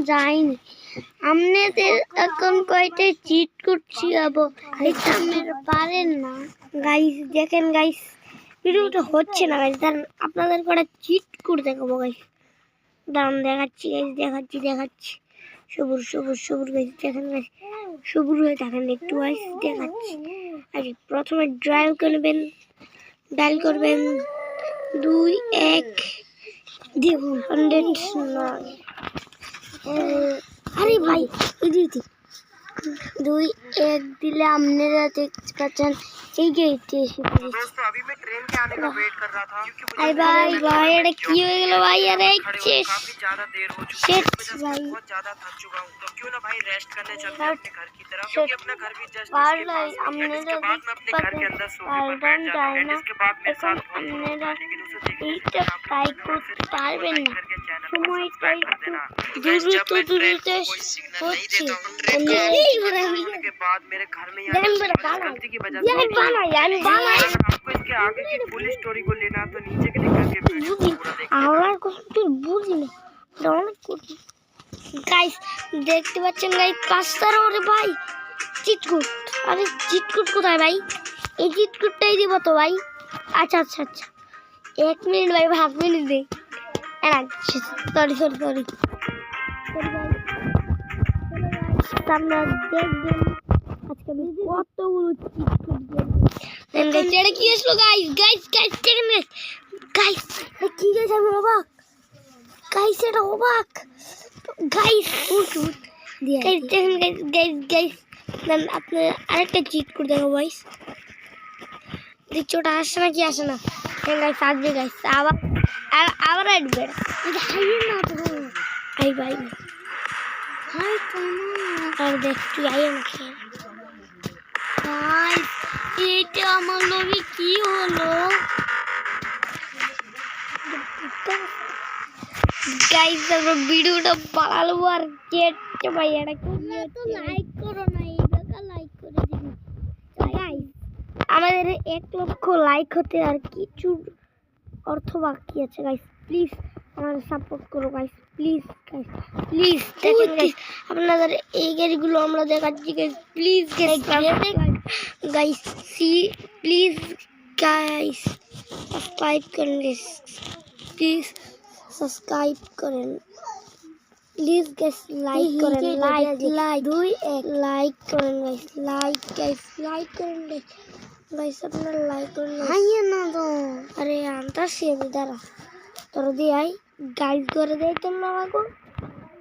যায়নি। আপনাদের এখন কয়টা চিট করছি আবো, এটা আপনারা পারেন না গাইস। দেখেন গাইস, ভিডিওটা হচ্ছে না গাইস, দাঁড়ান আপনাদের কটা চিট করে দেখাবো গাইস। দাঁড়ান দেখাচ্ছি গাইস, দেখাচ্ছি। সবুর গাইস, দেখেন গাইস, সবুর হয়ে দেখেন একটু গাইস, দেখাচ্ছি। আর প্রথমে ডায়াল করবেন 2-1 দেখুন 109। আরে ভাই এদিকে 2-1 দিলে আপনারা দেখতে পাচ্ছেন এই গেটে এসে আরে ভাই এটা কি হয়ে গেল ভাই? আরে শেষ ভাই, পারবেন না, সময়টা একটু দ্রুত হচ্ছে। গাইস দেখতে পাচ্ছেন গাইস, 5 ওরে ভাই চিটকুট। আরে চিটকুট কোথায় ভাই? এই চিটকুটটাই দিব তো ভাই। আচ্ছা 1 মিনিট ভাই, ভাববেন দে। সরি আপনারা দেখবেন আজকে আমি কতগুলো চিটকুট দেব। এটা কি আসলো গাইস? দেখেন গাইস, কি গাইস, আমি অবাক গাইস, এটা অবাক গাইস। গাইস আপনার আরেকটা চিট করে দেখো গাইস, দেখছি ওটা আসে না কি আসে না। গাইস আসবে গাইস, আবার আসবে। ভাই আর দেখ তুই আই আমাকে ভাই, এটা আমার লবি কি হলো গাইস? আমরা ভিডিওটা বানালো আর কেটে ভাই, এটা কি তো লাইক করো না, এই জায়গা লাইক করে দিন গাইস। আমাদের 1 লক্ষ লাইক হতে আর কিছু অর্থ বাকি আছে গাইস। প্লিজ আমাদের সাপোর্ট করো গাইস, প্লিজ দেখেন গাইস, আপনাদের এই গাড়িগুলো আমরা দেখাচ্ছি guys. Please guys please guys subscribe করেন গাইস, প্লিজ সাবস্ক্রাইব করেন, প্লিজ গাইস লাইক করেন, লাইক 2-1 লাইক করেন গাইস, লাইক করেন গাইস, আপনারা লাইক করেন না তো। আরে আনতাছি আমি, দাঁড়া তোর দিয়ে গাইস করে দেয় তোমরা আমাকে।